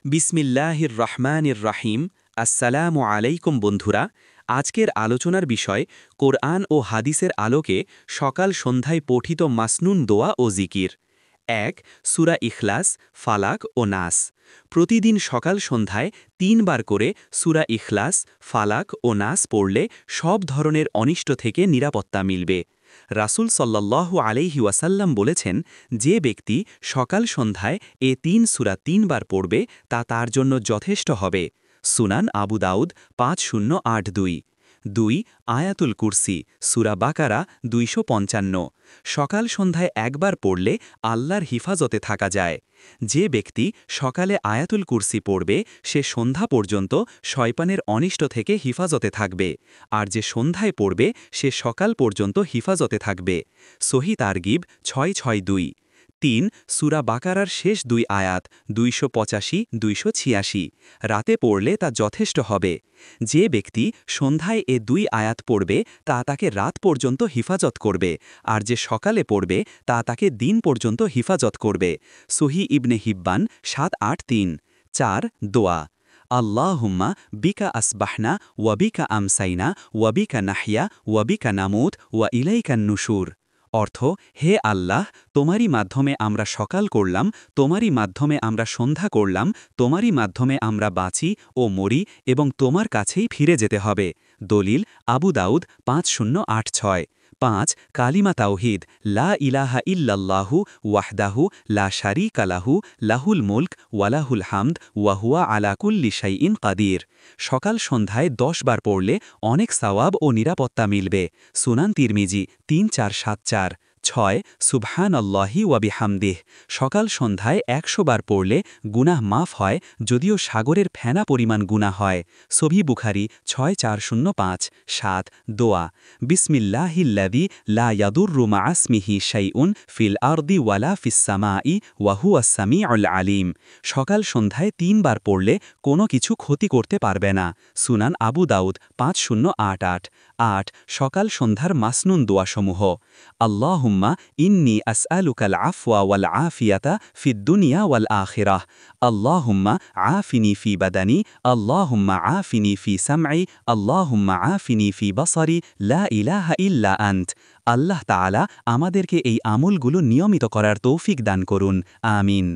বিসমিল্লাহির রহমানির রাহিম। আসসালামু আলাইকুম বন্ধুরা। আজকের আলোচনার বিষয় কোরআন ও হাদিসের আলোকে সকাল সন্ধ্যায় পঠিত মাসনুন দোয়া ও জিকির। ১ সূরা ইখলাস, ফালাক ও নাস। প্রতিদিন সকাল সন্ধ্যায় ৩ বার করে সূরা ইখলাস, ফালাক ও নাস পড়লে সব ধরনের অনিষ্ট থেকে নিরাপত্তা মিলবে। রাসূল সাল্লাল্লাহু আলাইহি ওয়াসাল্লাম বলেছেন, যে ব্যক্তি সকাল সন্ধ্যায় এ ৩ সূরা ৩ বার পড়বে তা তার জন্য যথেষ্ট হবে। সুনান আবু দাউদ ৫০৮২। ২ আয়াতুল কুরসি, সূরা বাকারা ২৫৫। সকাল সন্ধ্যায় একবার পড়লে আল্লাহর হিফাজতে থাকা যায়। যে ব্যক্তি সকালে আয়াতুল কুরসি পড়বে সে সন্ধ্যা পর্যন্ত শয়তানের অনিষ্ট থেকে হিফাজতে থাকবে, আর যে সন্ধ্যায় পড়বে সে সকাল পর্যন্ত হিফাজতে থাকবে। সহি তারগিব ৬৬২। ৩ সূরা বাকারার শেষ ২ আয়াত ২৮৫-২৮৬। রাতে পড়লে তা যথেষ্ট হবে। যে ব্যক্তি সন্ধ্যায় এ ২ আয়াত পড়বে তা তাকে রাত পর্যন্ত হিফাজত করবে, আর যে সকালে পড়বে তা তাকে দিন পর্যন্ত হিফাজত করবে। সহি ইবনে হিব্বান ৭৮৩। ৪ দোয়া। আল্লাহুম্মা বিকা আসবাহনা ওয়াবিকা আমসাইনা ওয়াবিকা নাহিয়া ওয়াবিকা নামুত ওয়া ইলাইকান নুশুর। অর্থ, হে আল্লাহ, তোমারই মাধ্যমে আমরা সকাল করলাম, তোমারই মাধ্যমে আমরা সন্ধ্যা করলাম, তোমারই মাধ্যমে আমরা বাঁচি ও মরি এবং তোমার কাছেই ফিরে যেতে হবে। দলিল আবু দাউদ ৫০৮৬। ৫ কালিমা তাওহীদ, লা ইলাহা ইল্লাল্লাহু ওয়াহদাহু লা শারীকা লাহু লাহুল মুলক ওয়ালাহুল হামদ ওয়াহুয়া আলা কুল্লি শাইইন কাদির। সকাল সন্ধ্যায় ১০ বার পড়লে অনেক সওয়াব ও নিরাপত্তা মিলবে। সুনান তিরমিজি ৩৪৭৪। ৬ সুবহানাল্লাহি ওয়া বিহামদিহ। সকাল সন্ধ্যায় ১০০ বার পড়লে গুনাহ মাফ হয়, যদিও সাগরের ফেনা পরিমাণ গুনাহ হয়। সহিহ বুখারী ৬৪০৫। ৭ দোয়া। বিসমিল্লাহিল্লাযী লা ইয়াদুররু মা ইসমিহি শাইউন ফিল আরদি ওয়ালা ফিস সামাই ওয়া হুয়াস সামিউল আলিম। সকাল সন্ধ্যায় ৩ বার পড়লে কোনো কিছু ক্ষতি করতে পারবে না। সুনান আবু দাউদ ৫০৮৮। ৮ সকাল সন্ধ্যার মাসনুন দোয়াসমূহ। আল্লাহুম্মা ইন্নী আসআলুকাল আফওয়া ওয়াল আফিয়াতা ফিদ দুনিয়া ওয়াল আখিরাহ। আল্লাহুম্মা আফিনি ফি বাদানি, আল্লাহুম্মা আফিনি ফি সামঈ, আল্লাহুম্মা আফিনি ফি বসরি, লা ইলাহা ইল্লা আন্ত। আল্লাহ তাআলা আমাদেরকে এই আমলগুলো নিয়মিত করার তৌফিক দান করুন। আমিন।